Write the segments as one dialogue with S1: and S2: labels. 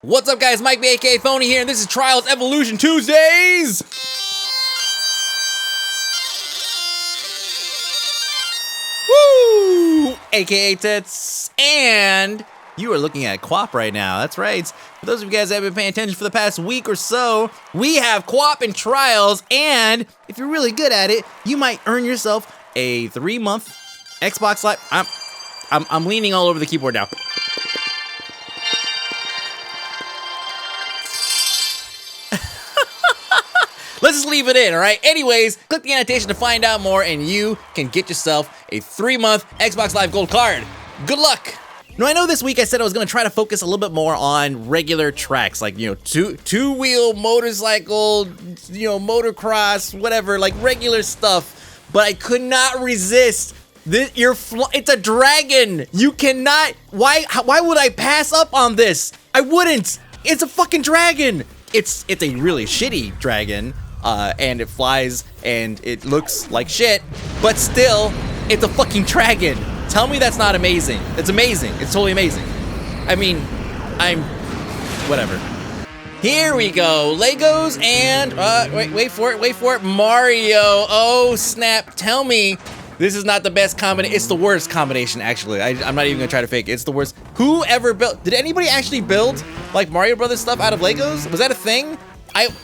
S1: What's up, guys? Mike B, aka Phony here, and this is Trials Evolution Tuesdays! Woo! AKA Tits. And you are looking at Co-op right now. That's right. For those of you guys that have been paying attention for the past week or so, we have Co-op and Trials, and if you're really good at it, you might earn yourself a 3-month Xbox Live. I'm leaning all over the keyboard now. Let's just leave it in, all right? Anyways, click the annotation to find out more, and you can get yourself a 3-month Xbox Live Gold card. Good luck! Now, I know this week I said I was gonna try to focus a little bit more on regular tracks, like, you know, two-wheel motorcycle, you know, motocross, whatever, like regular stuff, but I could not resist. It's a dragon! You cannot, why would I pass up on this? I wouldn't! It's a fucking dragon! It's a really shitty dragon, and it flies, and it looks like shit, but still, it's a fucking dragon. Tell me that's not amazing. It's amazing. It's totally amazing. I mean, whatever. Here we go. Legos and, wait for it, Mario. Oh, snap. Tell me this is not the best combination. It's the worst combination, actually. I'm not even gonna try to fake it. It's the worst. Who ever built, did anybody actually build, like, Mario Brothers stuff out of Legos? Was that a thing?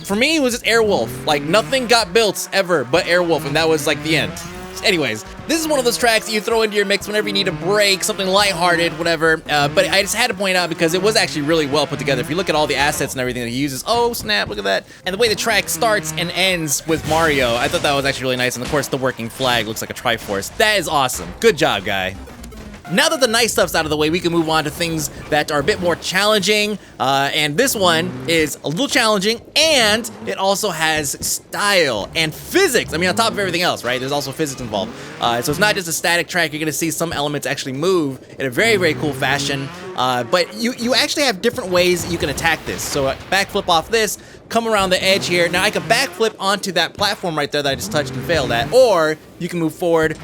S1: For me, it was just Airwolf. Like, nothing got built ever but Airwolf, and that was, like, the end. Anyways, this is one of those tracks that you throw into your mix whenever you need a break, something lighthearted, whatever. But I just had to point out because it was actually really well put together. If you look at all the assets and everything that he uses, oh snap, look at that. And the way the track starts and ends with Mario, I thought that was actually really nice. And of course, the working flag looks like a Triforce. That is awesome. Good job, guy. Now that the nice stuff's out of the way, we can move on to things that are a bit more challenging. And this one is a little challenging, and it also has style and physics. I mean, on top of everything else, right? There's also physics involved. So it's not just a static track. You're gonna see some elements actually move in a very, very cool fashion. But you actually have different ways you can attack this. So backflip off this, come around the edge here. Now I can backflip onto that platform right there that I just touched and failed at, or you can move forward,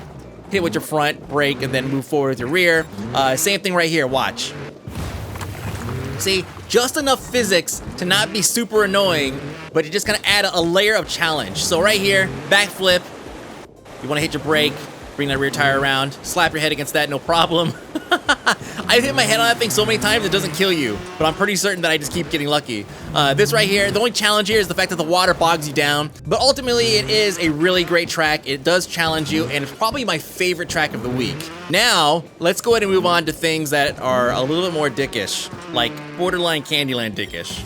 S1: hit with your front, brake, and then move forward with your rear. Same thing right here, watch. See, just enough physics to not be super annoying, but you just kind of add a layer of challenge. So right here, backflip, you wanna hit your brake, bring that rear tire around, slap your head against that, no problem. I've hit my head on that thing so many times it doesn't kill you, but I'm pretty certain that I just keep getting lucky. This right here, the only challenge here is the fact that the water bogs you down, but ultimately it is a really great track. It does challenge you, and it's probably my favorite track of the week. Now, let's go ahead and move on to things that are a little bit more dickish, like borderline Candyland dickish.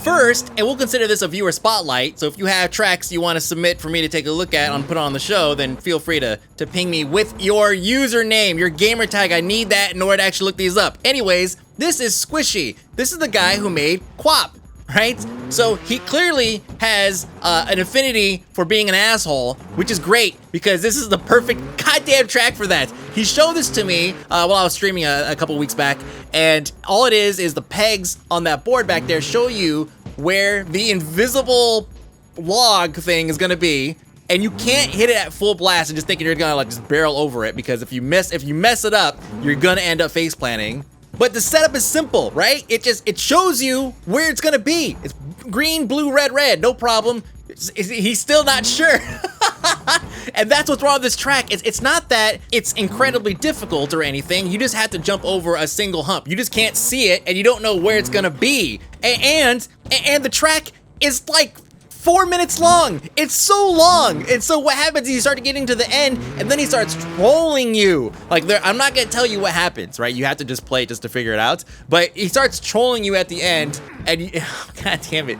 S1: First, and we'll consider this a viewer spotlight, so if you have tracks you want to submit for me to take a look at and put on the show, then feel free to ping me with your username, your gamer tag. I need that in order to actually look these up. Anyways, this is Squishy. This is the guy who made Quap, right? So he clearly has an affinity for being an asshole, which is great because this is the perfect goddamn track for that. He showed this to me while I was streaming a couple weeks back, and all it is the pegs on that board back there show you where the invisible log thing is gonna be, and you can't hit it at full blast and just thinking you're gonna like just barrel over it, because if you mess it up, you're gonna end up face planting. But the setup is simple, right? It shows you where it's gonna be. It's green, blue, red, no problem. He's still not sure. And that's what's wrong with this track. It's not that it's incredibly difficult or anything. You just have to jump over a single hump. You just can't see it, and you don't know where it's gonna be. And the track is like 4 minutes long. It's so long. And so what happens is you start getting to the end, and then he starts trolling you. Like, I'm not gonna tell you what happens, right? You have to just play it just to figure it out. But he starts trolling you at the end, and god damn it.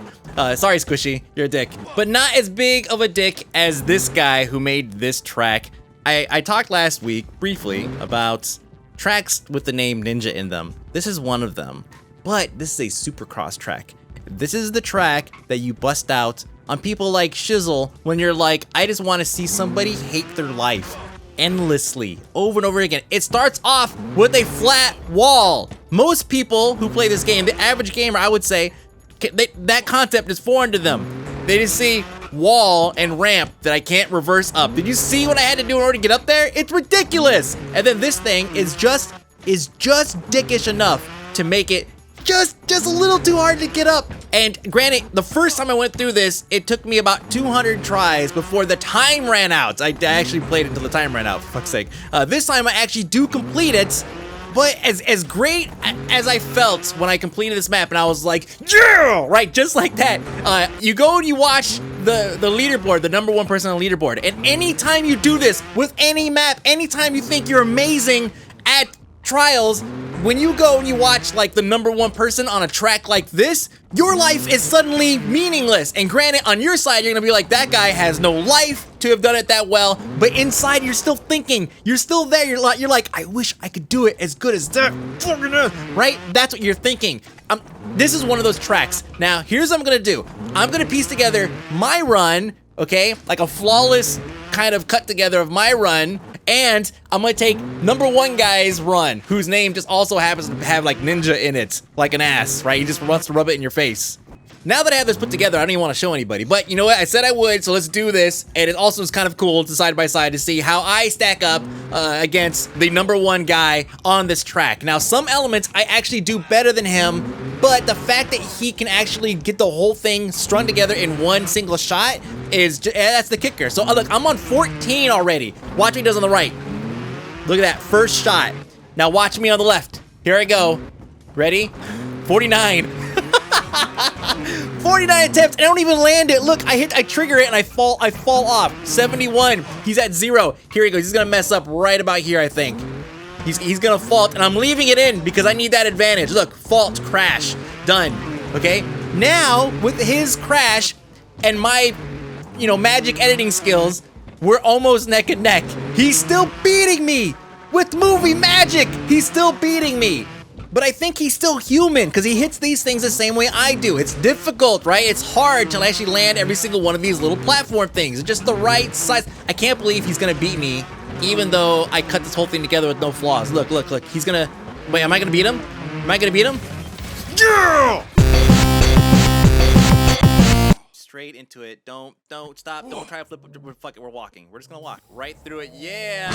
S1: Sorry, Squishy, you're a dick. But not as big of a dick as this guy who made this track. I talked last week, briefly, about tracks with the name Ninja in them. This is one of them. But this is a Supercross track. This is the track that you bust out on people like Shizzle when you're like, I just want to see somebody hate their life endlessly, over and over again. It starts off with a flat wall. Most people who play this game, the average gamer, I would say, that concept is foreign to them. They just see wall and ramp that I can't reverse up. Did you see what I had to do in order to get up there? It's ridiculous. And then this thing is just dickish enough to make it just a little too hard to get up. And granted, the first time I went through this, it took me about 200 tries before the time ran out. I actually played until the time ran out, for fuck's sake. This time I actually do complete it. But as great as I felt when I completed this map and I was like, yeah, right, just like that, you go and you watch the leaderboard, the #1 person on the leaderboard, and anytime you do this with any map, anytime you think you're amazing at trials, when you go and you watch like the #1 person on a track like this, your life is suddenly meaningless. And granted, on your side, you're gonna be like, that guy has no life to have done it that well. But inside, you're still thinking, you're still there. You're like, I wish I could do it as good as that, right? That's what you're thinking. This is one of those tracks. Now, here's what I'm gonna do. I'm gonna piece together my run, okay? Like a flawless kind of cut together of my run. And I'm gonna take #1 guy's run, whose name just also happens to have like ninja in it, like an ass, right? He just wants to rub it in your face. Now that I have this put together, I don't even want to show anybody, but you know what? I said I would, so let's do this. And it also is kind of cool to side by side to see how I stack up against the #1 guy on this track. Now, some elements I actually do better than him, but the fact that he can actually get the whole thing strung together in one single shot is that's the kicker. So look, I'm on 14 already. Watch what he does on the right. Look at that, first shot. Now watch me on the left. Here I go. Ready? 49. 49 attempts, and I don't even land it. Look, I trigger it and I fall off. 71. He's at 0. Here he goes. He's gonna mess up right about here, I think. He's gonna fault, and I'm leaving it in because I need that advantage. Look, fault, crash, done. Okay. Now with his crash and my, magic editing skills, we're almost neck and neck. He's still beating me with movie magic. He's still beating me. But I think he's still human because he hits these things the same way I do. It's difficult, right? It's hard to actually land every single one of these little platform things. It's just the right size. I can't believe he's gonna beat me, even though I cut this whole thing together with no flaws. Look. He's gonna, wait, am I gonna beat him? Am I gonna beat him? Yeah! Straight into it. Don't stop. Don't try to flip. Fuck it, we're walking. We're just gonna walk right through it. Yeah!